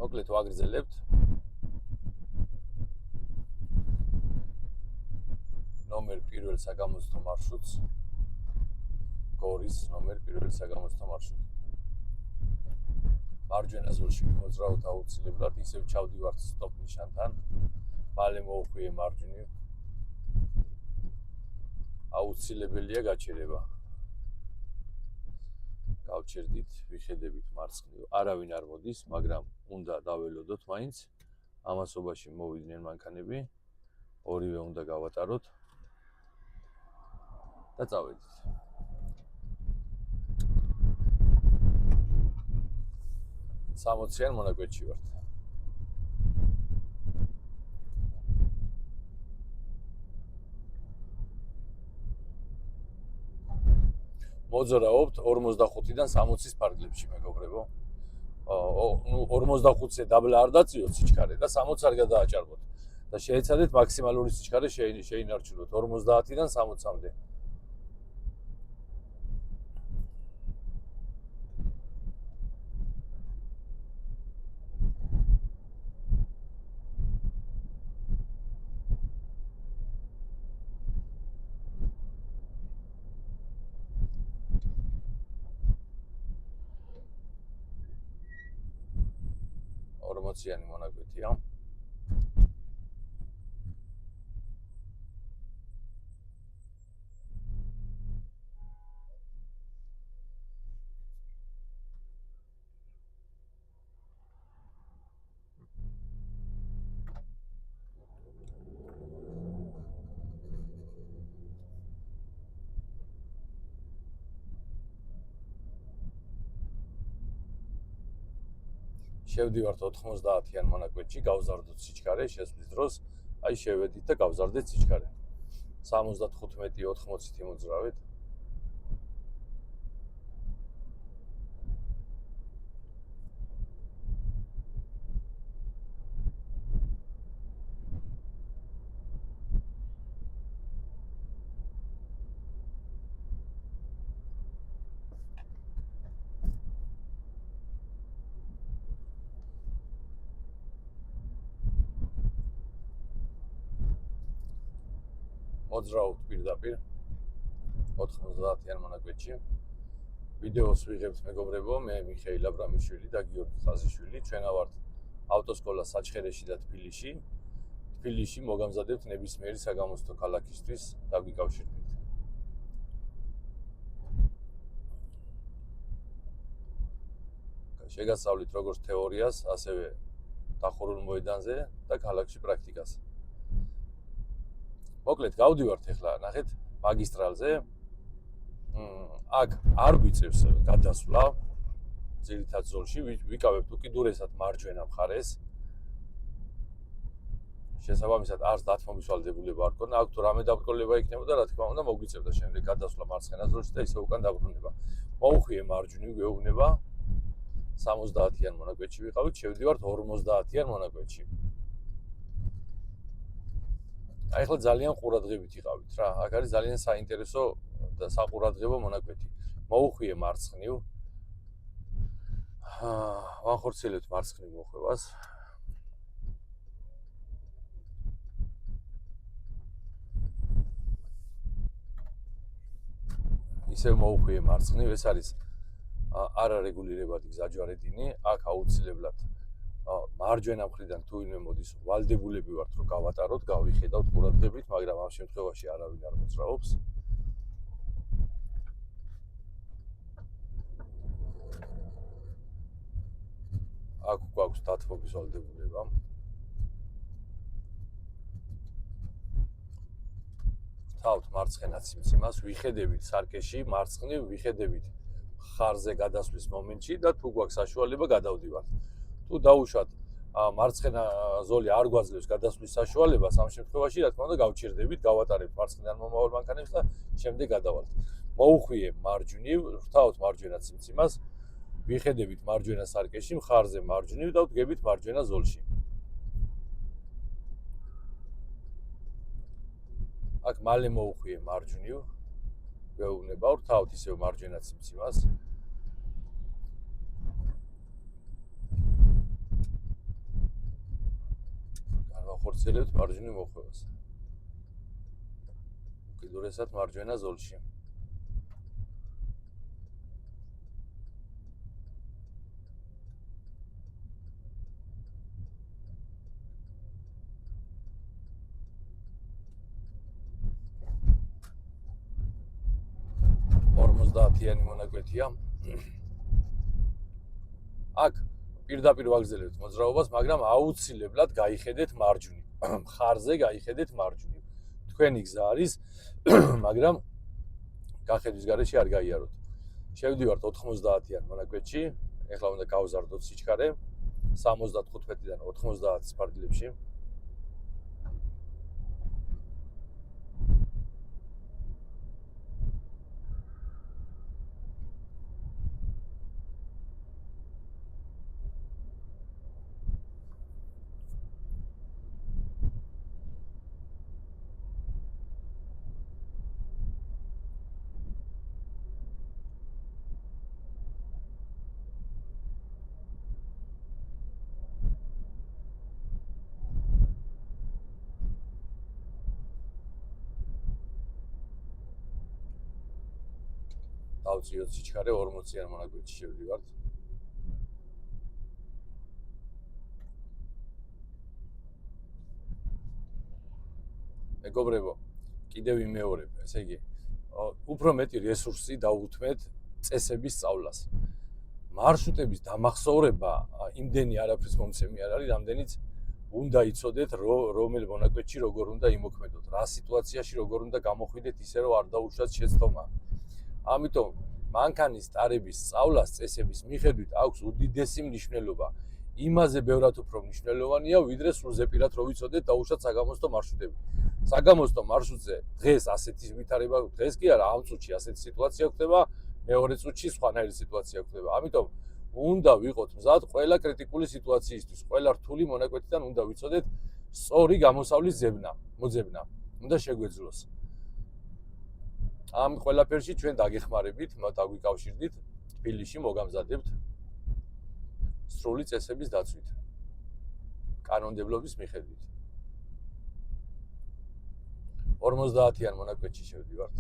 მოკლედ ვაგრძელებთ. ნომერ პირველ საგამოცდო მარშრუტს. გორის ნომერ პირველ საგამოცდო მარშრუტი. მარჯვენა ზოლში მოძრაოთ აუცილებლად, ისევ ჩავდივართ სტოპ ნიშანთან. მალე მოვხვიე მარჯვნივ. აუცილებელია გაჩერება. გავჩერდით, ვიხედებით მარცხნივ. არავინ არ მოდის, მაგრამ უნდა დაველოდოთ მაინც. ამასობაში მოვიდნენ მანქანები. ორივე უნდა გავატაროთ და წავედით. სამოციან მონაკვეთში ვართ. მოძრაობთ 45-დან 60-ის ფარგლებში, მეგობრებო. 45-ზე დაბლა არ დაწიოთ სიჩქარე და 60 არ გადააჭარბოთ. და შეეცადეთ მაქსიმალური სიჩქარე შეინარჩუნოთ 50-დან 60-მდე. ორმოციანი მონაკვეთია. შევდივართ 90-იან მონაკვეთში, გავზარდოთ სიჩქარე შესვლის დროს, აი შევედით და გავზარდეთ სიჩქარე. 75-80-ით იმოძრავეთ. მოძრაობთ პირდაპირ 90-იან მონაკვეთში. ვიდეოს ვიღებთ მეგობრებო, მე მიხეილ აბრამიშვილი და გიორგი ხაზიშვილი. ჩვენა ვართ ავტოსკოლა საჩხერეში და თბილისში. თბილისში მოგამზადებთ ნებისმიერი საგამოცდო ქალაქისთვის და გვიკავშირდით. შეგასწავლით როგორც თეორიას, ასევე დახურულ მოედანზე და ქალაქში პრაქტიკას. მოკლედ გავდივართ ახლა, ნახეთ, მაგისტრალზე. აქ არ გვიწევს გადასვლა ძირითად ზოლში, ვიკავებთ უკიდურესად მარჯვენა მხარეს. შესაბამისად არც დათმობისვალდებულება არ ქონა, აქ თუ რამე დაბრკოლება იქნებოდა, რა თქმა უნდა, მოგვიწევდა შემდეგ გადასვლა მარცხენა ზოლში და ისე უკან დაბრუნება. მოვხვიე მარჯვნივ, გვეუბნება 70-იან მონაკვეთში ვიყავით, შევდივართ 50-იან მონაკვეთში. აი ახლა ძალიან ყურადღებით იყავით რა. აქ არის ძალიან საინტერესო და საყურადღებო მონაკვეთი. მოვხვიე მარცხნივ. ვახორციელებთ მარცხნივ მოხვევას. ისევ მოვხვიე მარცხნივ, ეს არის არარეგულირებადი გზაჯვარედინი. აქ აუცილებლად მარჯვენა მხრიდან თუ ვინმე მოდის, ვალდებულები ვართ რომ გავატაროთ, გავიხედავთ ყურადღებით, მაგრამ ამ შემთხვევაში არავინ არ მოძრაობს. აქ გვაქვს დათმობის ვალდებულება. თავთ მარცხენა სიმციმას ვიხედებით სარკეში, მარცხნივ ვიხედებით ხარზე გადასვლის მომენტში და თუ გვაქვს საშუალება გადავდივართ. თუ დაუშვათ მარცხენა ზოლი არ გვაძლევს გადასვლის საშუალებას, ამ შემთხვევაში რა თქმა უნდა გავჩერდებით, გავატარებთ მარცხნიდან მომავალ მანქანებს და შემდეგ გადავალთ. მოვხვიე მარჯვნივ, ვრთავთ მარჯვენა სიმციმას, ვიხედებით მარჯვენა სარკეში, მხარზე მარჯვნივ და ვდგებით მარჯვენა ზოლში. აქ მალე მოვხვიე მარჯვნივ, გვეუბნება, ვრთავთ ისევ მარჯვენა სიმციმას. განხორციელებთ მარჯვნივ მოხვევას. უკიდურესად მარჯვენა ზოლში. იანი მონაკვეთია. აქ პირდაპირ ვაგრძელებთ მოძრაობას, მაგრამ აუცილებლად გაიხედეთ მარჯვნივ. მხარზე გაიხედეთ მარჯვნივ. თქვენი გზა არის, მაგრამ გახედვის გარეშე არ გაიაროთ. შევდივართ 90-იან მონაკვეთში, ეხლა უნდა გავზარდოთ სიჩქარე 75-დან 90 სფარგლებში. დავწიოთ სიჩქარე 40-იან მონაკვეთში შევდივართ. მეგობრებო, კიდევ ვიმეორებ, ესე იგი, უფრო მეტი რესურსი დავუთმეთ წესების სწავლას. მარშრუტების დამახსოვრება იმდენი არაფრის მომცემი არ არის, რამდენიც უნდა იცოდეთ, რომელ მონაკვეთში როგორ უნდა იმოქმედოთ, რა სიტუაციაში როგორ უნდა გამოხვიდეთ ისე, რომ არ დაუშვათ შეცდომა. ამიტომ მანქანის ტარების სწავლას წესების მიხედვით აქვს უდიდესი მნიშვნელობა. იმაზე ბევრად უფრო მნიშვნელოვანია, ვიდრე სულ ზეპირად რო ვიცოდეთ დაუშვათ საგამოცდო მარშრუტები. საგამოცდო მარშრუტზე დღეს ასეთი ვითარება, დღეს კი არა, ამ წუთში ასეთი სიტუაცია ხდება, მეორე წუთში სხვანაირი სიტუაცია ხდება. ამიტომ უნდა ვიყოთ მზად ყველა კრიტიკული სიტუაციისთვის, ყველა რთული მონაკვეთიდან უნდა ვიცოდეთ სწორი გამოსავლის მოძებნა. უნდა შეგვეძლოს. ამ ყველაფერში ჩვენ დაგეხმარებით, დაგვიკავშირდით, თბილისში მოგამზადებთ სრული წესების დაცვით, კანონმდებლობის მიხედვით. 50-იან მონაკვეთში შევდივართ.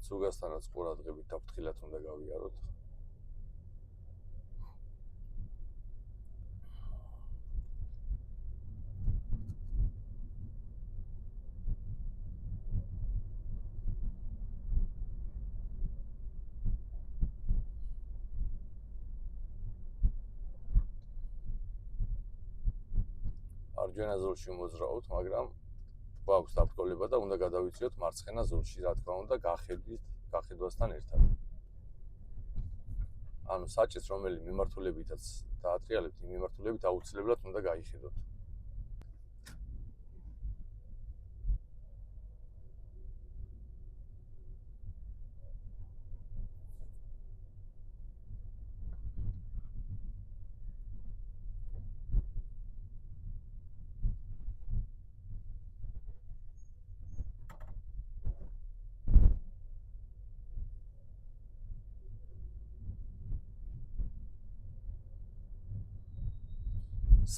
ზოგასთანაც ყურადღებით დაფრთხილად უნდა გავიაროთ. მარჯვენა ზოლში მოძრაობთ, მაგრამ გვაქვს დაბრკოლება და უნდა გადავიწიოთ მარცხენა ზოლში, რა თქმა უნდა, გახედვასთან ერთად. ანუ საჭეს რომელი მიმართულებითაც დაატრიალებთ, იმ მიმართულებით აუცილებლად უნდა გაიხედოთ.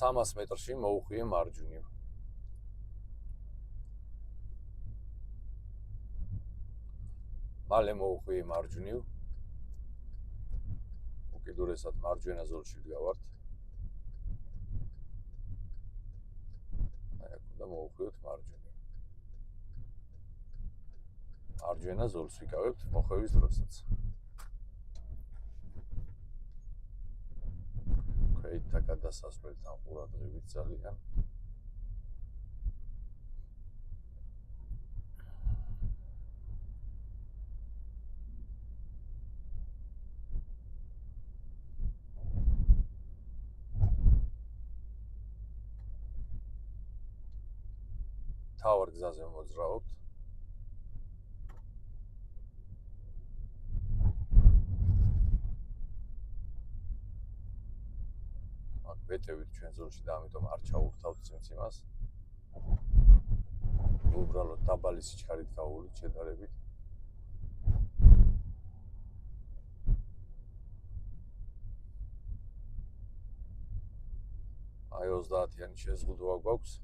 სამას მეტრში მოუხვიე მარჯვნივ. მალე მოუხვიე მარჯვნივ. უკიდურესად მარჯვენა ზოლში ვდგავართ. აი აქ უნდა მოუხვიოთ მარჯვნივ. მარჯვენა ზოლს ვიკავებთ მოხვევის დროსაც. და გადასასვლელთან ყურადღებით ძალიან. თავარ გზაზე მოძრაობთ. აქ ვეტევით ჩვენ ზოლში და ამიტომ არ ჩაურთავთ სიმციმას. უბრალოდ დაბალი სიჩქარით გავუვლით შედარებით. აი 30-იანი შეზღუდვა გვაქვს.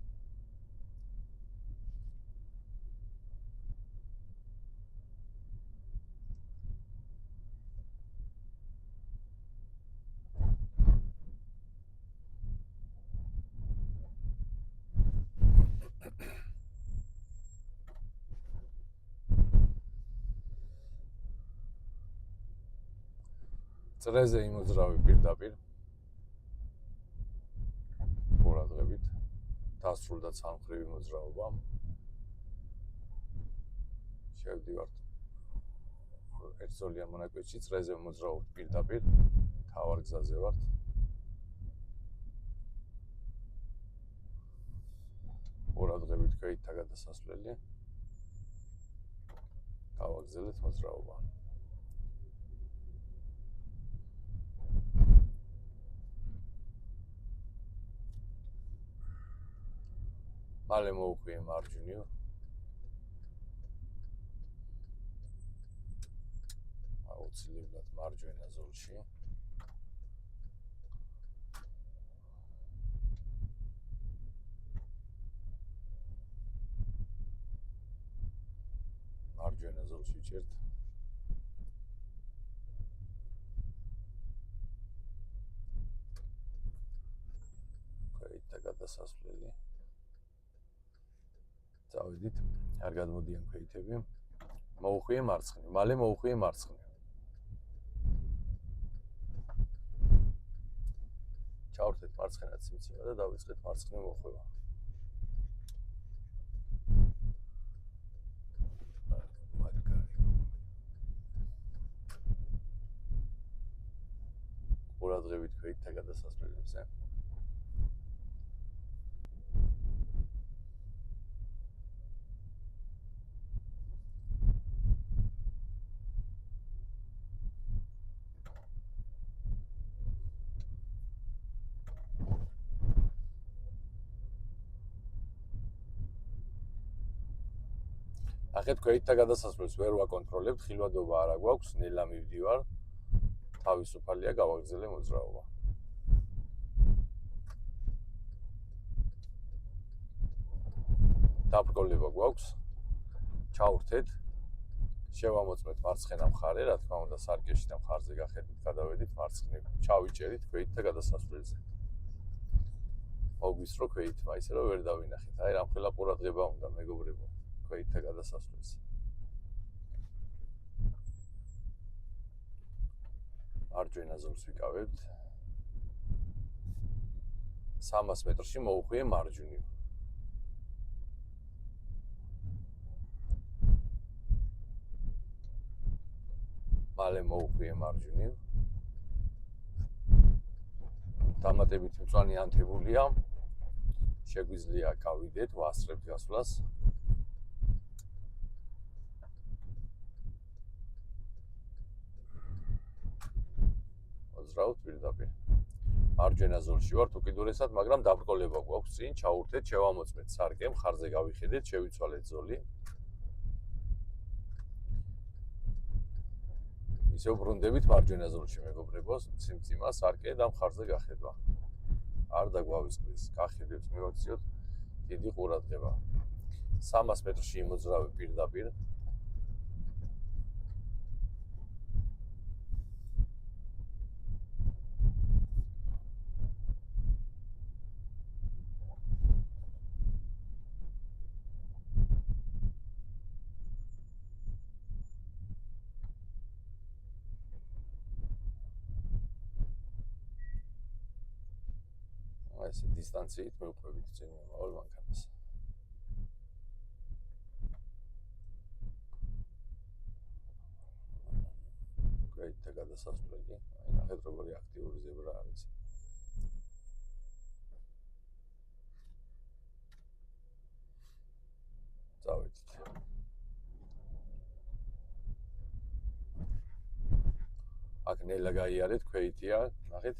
წრეზე იმოძრავი პირდაპირ. ყურადღებით. დასრულდა სამხრივი მოძრაობა. შევდივართ ერთზოლიან მონაკვეთში, წრეზე მოძრაობთ პირდაპირ. თავარ გზაზე ვართ. ყურადღებით ქვეითთა გადასასვლელი. გავაგრძელეთ მოძრაობა. მალე მოვუხვიე მარჯვნივ. აუცილებლად მარჯვენა ზოლში. მარჯვენა ზოლში ვჭერთ. ქვეითთა გადასასვლელი. წავედით, არ გადმოდიან ქვეითები. მოვუხვიე მარცხნივ, მალე მოვუხვიე მარცხნივ. ჩავრთეთ მარცხენა სიმციმა და დავიწყეთ მარცხნივ მოხვევა. ყურადღებით ქვეითთა გადასასვლელებზე. ახეთ ქვეითთა გადასასვლელს ვერ ვაკონტროლებთ, ხილვადობა არა გვაქვს, ნელა მივდივარ. თავისუფალია გავაგრძელე მოძრაობა. დაბრკოლება გვაქვს. ჩავრთეთ. შევამოწმეთ მარცხენა მხარე, რა თქმა უნდა, სარკეში და მხარზე გახედით, გადავედით მარცხნივ. ჩავიჭერით ქვეითთა გადასასვლელზე. მოგვისწრო ქვეითმა, ისე რომ ვერ დავინახეთ. აი რამხელა ყურადღება უნდა მეგობრებო, ქვეითთა გადასასვლელზე. მარჯვენა ზოლს ვიკავებთ. 300 მეტრში მოვუხვიე მარჯვნივ. მალე მოვუხვიე მარჯვნივ. დამატებით მწვანე ანთებულია. შეგვიძლია გავიდეთ, ვასწრებთ გასვლას. მოძრაობთ პირდაპირ. მარჯვენა ზოლში ვართ უკიდურესად, მაგრამ დაბრკოლება გვაქვს წინ, ჩაურთეთ, შევამოწმეთ სარკე, მხარზე გავიხედეთ, შევიცვალეთ ზოლი. ისე ვბრუნდებით მარჯვენა ზოლში მეგობრებო, სიმციმა, სარკე და მხარზე გახედვა. არ დაგვავიწყდეს, გახედეთ, მივაქციოთ დიდი ყურადღება. 300 მეტრში იმოძრავე პირდაპირ. ესე დისტანციით მივხვევით წინ მომავალ მანქანას. ქვეითთა გადასასვლელი, აი ნახეთ როგორი აქტიური ზებრა არის. ნელა გაიარეთ, ქვეითია, ნახეთ.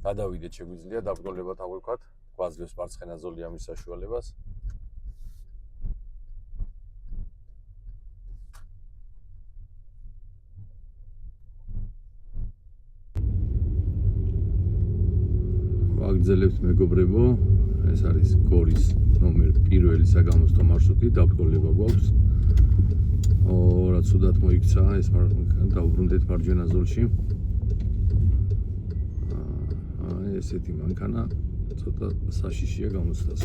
გადავიდეთ, შეგვიძლია დაბრკოლებად აღვიქვათ, გვაძლევს მარცხენა ზოლი ამის საშუალებას. ვაგრძელებთ მეგობრებო, ეს არის გორის ნომერ პირველი საგამოსტო მარშრუტი, დაბრკოლება გვაქვს. რაც უდათ მოიქცა, ეს დავუბრუნდეთ მარჯვენა ზოლში. ესეთი მანქანა ცოტა საშიშია გამოსვლას.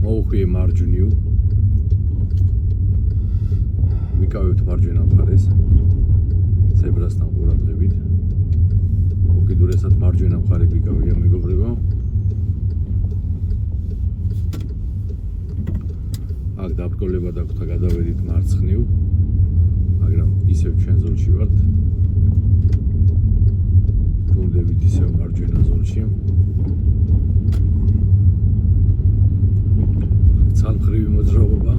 მოუხვიე მარჯვნივ. ვიკავებთ მარჯვენა მხარეს. ზებრასთან ყურადღებით. უკიდურესად მარჯვენა მხარე ვიკავია მეგობრებო. აქ დაბრკოლება დაგვთა გადავედით მარცხნივ. მაგრამ ისევ ჩვენ ზოლში ვართ. ბრუნდებით ისევ მარჯვენა ზოლში. ცალმხრივი მოძრაობა.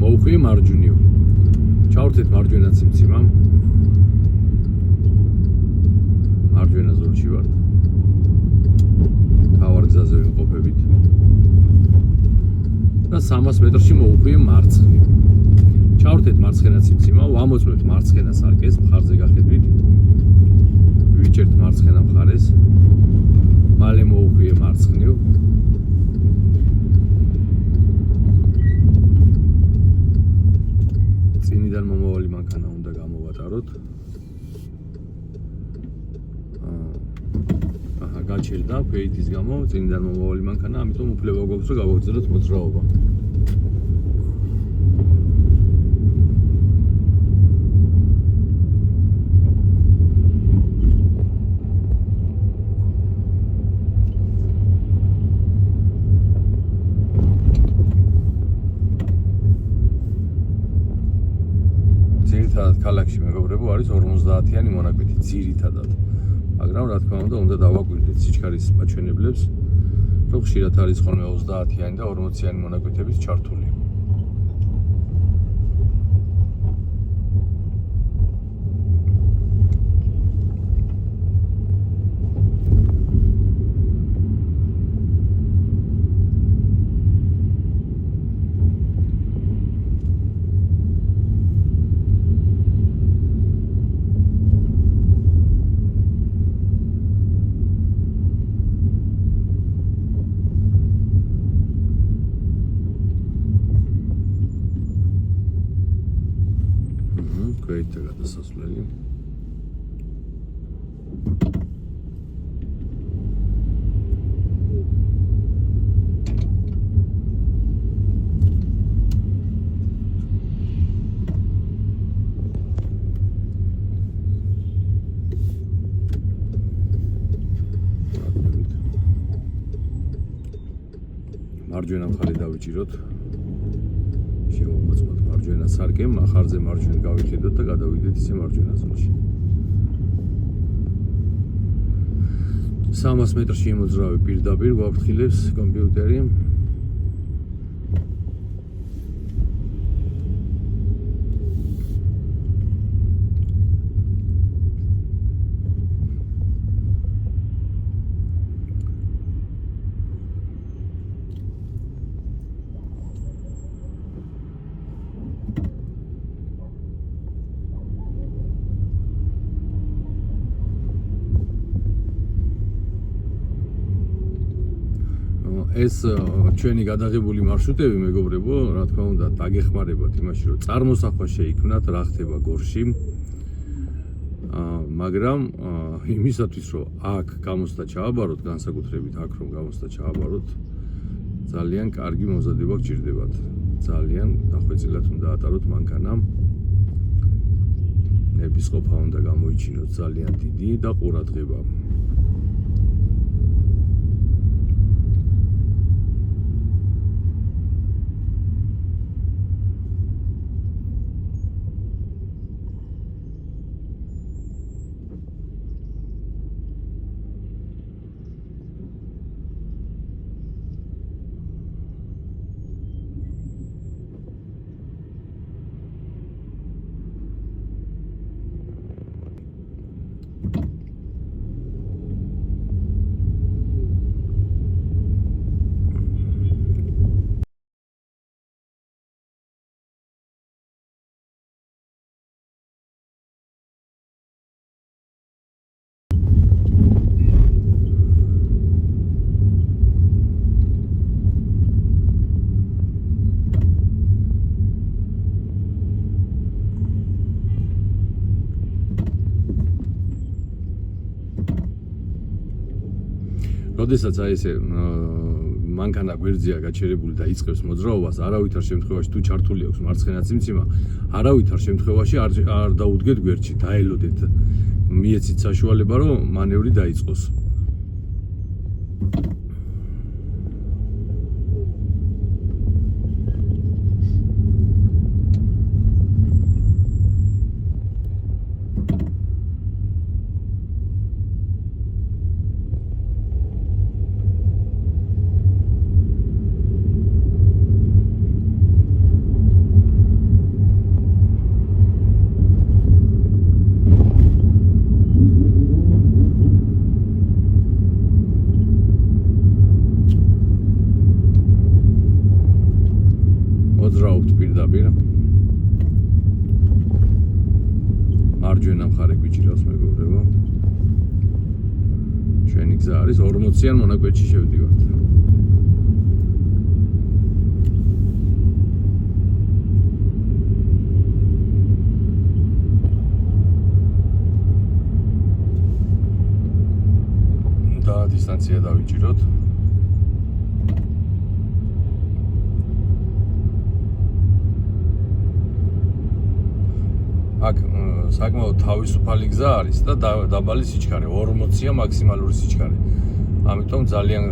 მოუხვიე მარჯვნივ. ჩავრთეთ მარჯვენა ციმციმამ. მარჯვენა ზოლში ვართ. თავარ გზაზე ვიმყოფებით. და 300 მეტრში მოუხვიე მარცხნივ. ჩავრთეთ მარცხენა ციმციმამ, ვამოწმებთ მარცხენა სარკეს მხარზე გახედვით. ვიჭერთ მარცხენა მხარეს. მალე მოუხვიე მარცხნივ. წინიდან მომავალი მანქანა უნდა გამოვატაროთ. გაჩერდა ქვეითის გამო წინიდან მომავალი მანქანა, ამიტომ უფლება გვაქვს რომ გავაგრძელოთ მოძრაობა. ქალაქში მეგობრებო არის 50-იანი მონაკვეთი ძირითადად. მაგრამ რა თქმა უნდა დავაკვირდეთ სიჩქარის მაჩვენებლებს, რომ ხშირად არის ხოლმე 30-იანი და 40-იანი მონაკვეთების ჩართული. ქვეითთა გადასასვლელი. მარჯვენა მხარე დავიჭიროთ. შევამოწმოთ მარჯვენა სარკე, מחარზე მარჯვენ გავიხედოთ და გადავიდეთ ისე მარჯვენა ზოლში. 300 მეტრში იმოძრავე პირდაპირ გვაფრთხილებს კომპიუტერი. ეს ჩვენი გადაღებული მარშრუტები მეგობრებო, რა თქმა უნდა, დაგეხმარებათ იმაში, რომ წარმოსახვა შეიქმნათ, რა ხდება გორში. მაგრამ იმისათვის რომ აქ გამოსვლა ჩააბაროთ, განსაკუთრებით აქ რომ გამოსვლა ჩააბაროთ, ძალიან კარგი მომზადება გჭირდებათ. ძალიან დახვეწილად უნდა ატაროთ მანქანა. ნებისყოფა უნდა გამოიჩინოთ ძალიან დიდი და ყურადღება. როდესაც აი ესე მანქანა გვერდზეა გაჩერებული და იწყებს მოძრაობას, არავითარ შემთხვევაში თუ ჩართული აქვს მარცხენა ციმციმა, არავითარ შემთხვევაში არ დაუდგეთ გვერდში, დაელოდეთ. მიეცით საშუალება, რომ მანევრი დაიწყოს. მოძრაობთ პირდაპირ. მარჯვენა მხარე გვიჭირავს მეგობრებო. ჩვენი გზა არის 40-იან მონაკვეთში შევდივართ. და დისტანცია დავიჭიროთ. აქ საკმაოდ თავისუფალი გზა არის და დაბალი სიჩქარე, 40-ია მაქსიმალური სიჩქარე. ამიტომ ძალიან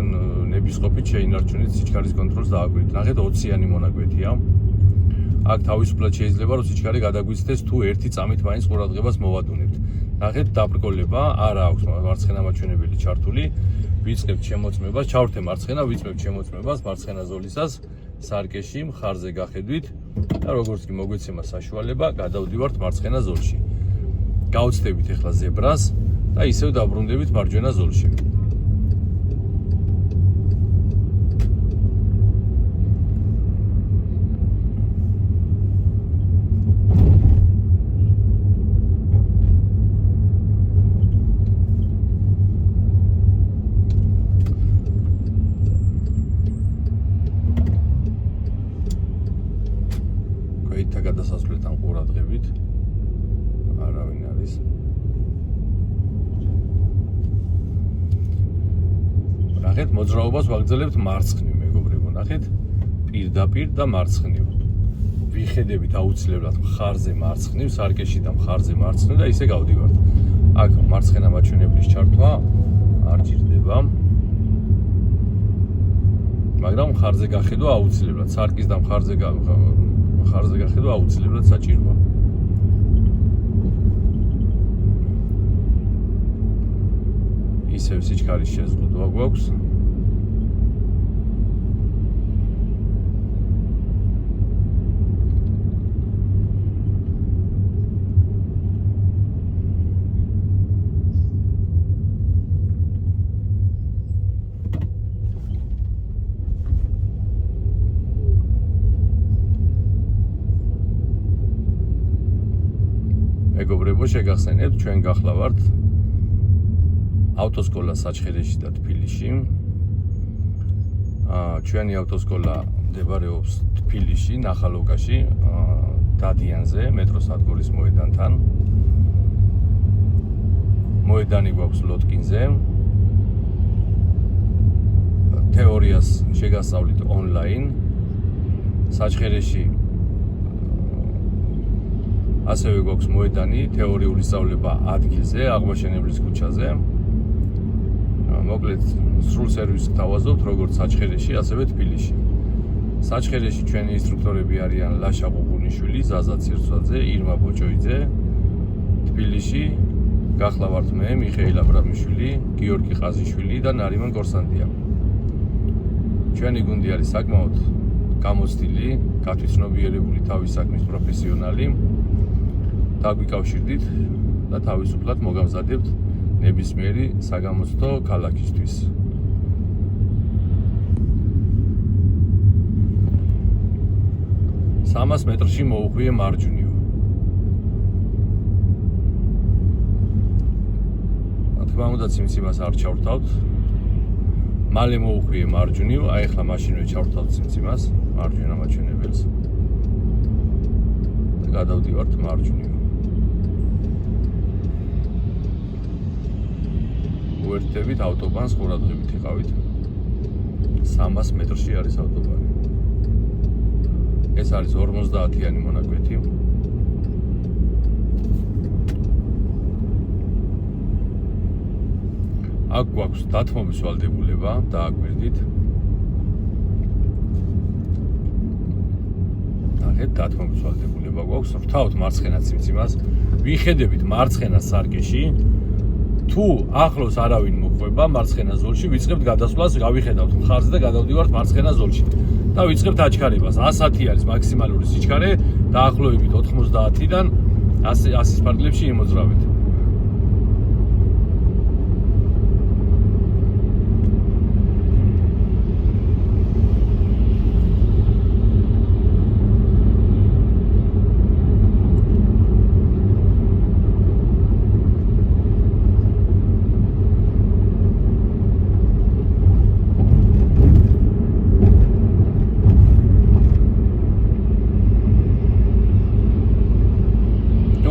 ნებისყოფით შეინარჩუნეთ სიჩქარის კონტროლს დააგვირთ. ნახეთ 20-იანი მონაკვეთია. აქ თავისუფლად შეიძლება რომ სიჩქარე გადაგვიცდეს თუ ერთი წამით მაინც ყურადღებას მოვადუნებთ. ნახეთ დაბრკოლება არ აქვს მარცხენა მაჩვენებელი ჩართული. ვიწყებთ შემოწმებას, ჩავრთე მარცხენა, ვიწყებთ შემოწმებას მარცხენა ზოლისას. სარკეში მხარზე გახედვით და როგორც კი მოგვეცემა საშუალება, გადავდივართ მარცხენა ზოლში. გავუცდებით ახლა ზებრას და ისევ დაბრუნდებით მარჯვენა ზოლში. და გადასასვლელთან ყურადღებით არავინ არის. ნახეთ, მოძრაობას ვაგრძელებთ მარცხნივ, მეგობრებო, ნახეთ, პირდაპირ და მარცხნივ. ვიხედებით აუცილებლად მხარზე მარცხნივ, სარკეში და მხარზე მარცხნივ და ისე გავდივართ. აქ მარცხენა მაჩვენებლის ჩართვა არ ჭირდება. მაგრამ მხარზე გახედვა აუცილებლად, სარკის და მხარზე გახედვა აუცილებლად საჭიროა. ისევ სიჩქარის შეზღუდვა გვაქვს. მეგობრებო, შეგახსენებთ, ჩვენ გახლავართ ავტოსკოლა საჩხერეში და თბილისში. ჩვენი ავტოსკოლა მდებარეობს თბილისში, ნახალოვკაში, დადიანზე, მეტროს სადგურის მოედანთან. მოედანი გვაქვს ლოტკინზე. თეორიას შეგასწავლით ონლაინ. საჩხერეში ასევე გვაქვს მოედანი, თეორიული სწავლება ადგილზე, აღმაშენებლის ქუჩაზე. მოკლედ, სრულ სერვისს გთავაზობთ როგორც საჩხერეში, ასევე თბილისში. საჩხერეში ჩვენი ინსტრუქტორები არიან ლაშა ყუყუნიშვილი, ზაზა ცირცვაძე, ირმა ბოჭოიძე. თბილისში გახლავართ მე, მიხეილ აბრამიშვილი, გიორგი ყაზიშვილი და ნარიმან კორსანტია. ჩვენი გუნდი არის საკმაოდ გამოცდილი, გათვითცნობიერებული თავის საქმის პროფესიონალი. დაგვიკავშირდით და თავისუფლად მოგამზადებთ ნებისმიერი საგამოცდო ქალაქისთვის. 300 მეტრში მოუხვიე მარჯვნივ. რა თქმა უნდა, ციმციმას არ ჩავრთავთ. მალე მოუხვიე მარჯვნივ, აი ახლა მაშინვე ჩავრთავთ ციმციმას, მარჯვენა მაჩვენებელს. და გადავდივართ მარჯვნივ. უერთდებით ავტობანს, ყურადღებით იყავით. 300 მეტრში არის ავტობანი. ეს არის 50-იანი მონაკვეთი. აქ გვაქვს დათმობის ვალდებულება, დააკვირდით. ნახეთ, დათმობის ვალდებულება გვაქვს. ვრთავთ მარცხენა ციმციმას, ვიხედებით მარცხენა სარკეში. თუ ახლოს არავინ მოხვება მარცხენა ზოლში, ვიწყებთ გადასვლას, გავიხედავთ მხარზე და გადავდივართ მარცხენა ზოლში. და ვიწყებთ აჩქარებას. 100 არის მაქსიმალური სიჩქარე, დაახლოებით 90-დან 100-ის ფარგლებში იმოძრავეთ.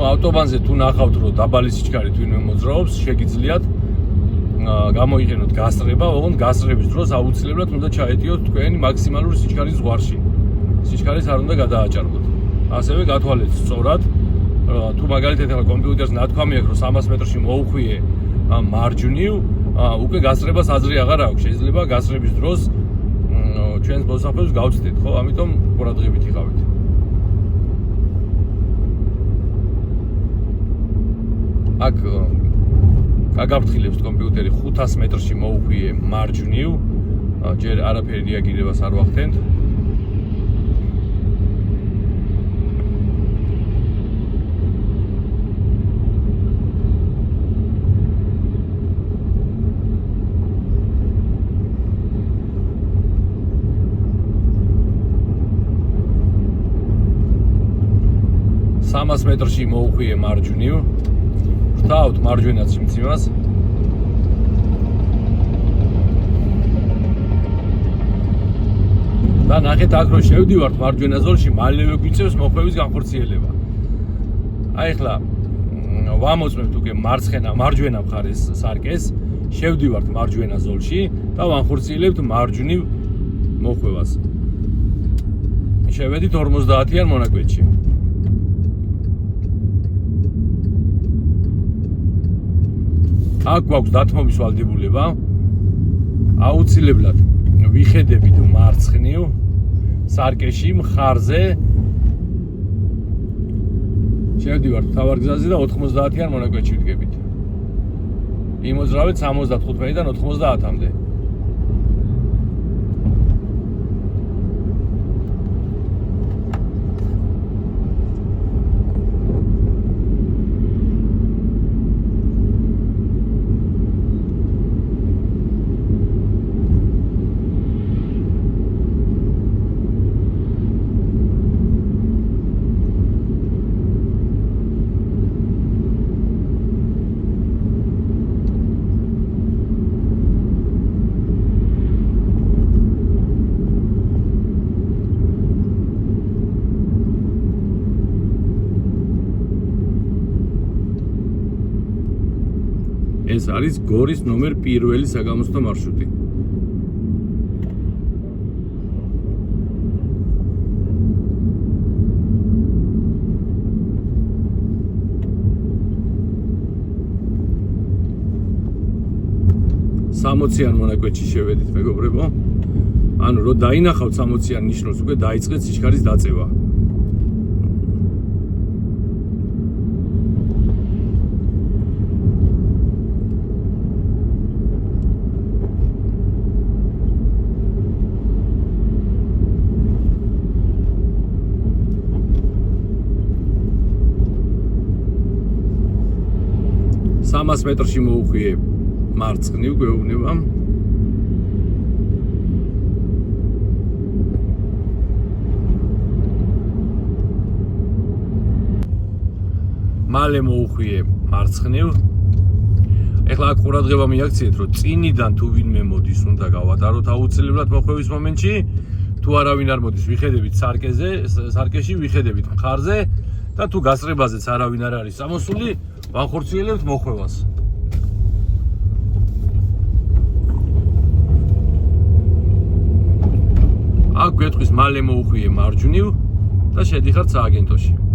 ავტობანზე თუ ნახავთ, რომ დაბალი სიჩქარე თვითონ მოძრაობს, შეგიძლიათ გამოიყენოთ გასწრება, ოღონდ გასწრების დროს აუცილებლად უნდა ჩაეტიოთ თქვენი მაქსიმალური სიჩქარის ზღვარში. სიჩქარეს არ უნდა გადააჭარბოთ. ასევე გათვალეთ სწორად, თუ მაგალითად ახლა კომპიუტერს ნათქვამი აქვს, რომ 300 მეტრში მოუხვიე მარჯვნივ, უკვე გასწრებას აზრი აღარ აქვს. შეიძლება გასწრების დროს ჩვენს მოსახლეებს გავცდეთ, ხო? ამიტომ ყურადღებით იყავით. აქ გაგაფრთხილებს კომპიუტერი 500 მეტრში მოუხვიე მარჯვნივ, ჯერ არაფერი რეაგირებას არ ვახდენთ. მეტრში მოუხვიე მარჯვნივ. ვრთავთ მარჯვენა ციმციმას. და ნახეთ აქ რომ შევდივართ მარჯვენა ზოლში, მალევე გვიწევს მოხვევის განხორციელება. აი ახლა ვამოწმებთ უკვე მარჯვენა მხარეს სარკეს, შევდივართ მარჯვენა ზოლში და ვანხორციელებთ მარჯვნივ მოხვევას. შევედით 50-იან მონაკვეთში. აქ გვაქვს დათმობის ვალდებულება. აუცილებლად ვიხედებით მარცხნივ სარკეში მხარზე. შევდივართ მთავარ გზაზე და 90-იან მონაკვეთში ვდგებით. იმოძრავეთ 75-დან 90-მდე. არის გორის ნომერ 1 საგამოსტო მარშრუტი. სამოციან მონაკვეთში შევედით, მეგობრებო. ანუ რო დაინახავთ 60-იან ნიშნავს, უკვე დაიწყეთ სიჩქარის დაწევა. სამას მეტრში მოუხვიე მარცხნივ გვეუბნება. მალე მოუხვიე მარცხნივ. ეხლა აქ ყურადღება მიაქციეთ, რომ წინიდან თუ ვინმე მოდის, უნდა გავატაროთ აუცილებლად მოხვევის მომენტში. თუ არავინ არ მოდის, ვიხედებით სარკეში, ვიხედებით მხარზე და თუ გასწრებაზეც არავინ არ არის წამოსული, ვახორციელებთ მოხვევას. აქ გვეთქვის მალე მოუხვიე მარჯვნივ და შედიხართ სააგენტოში.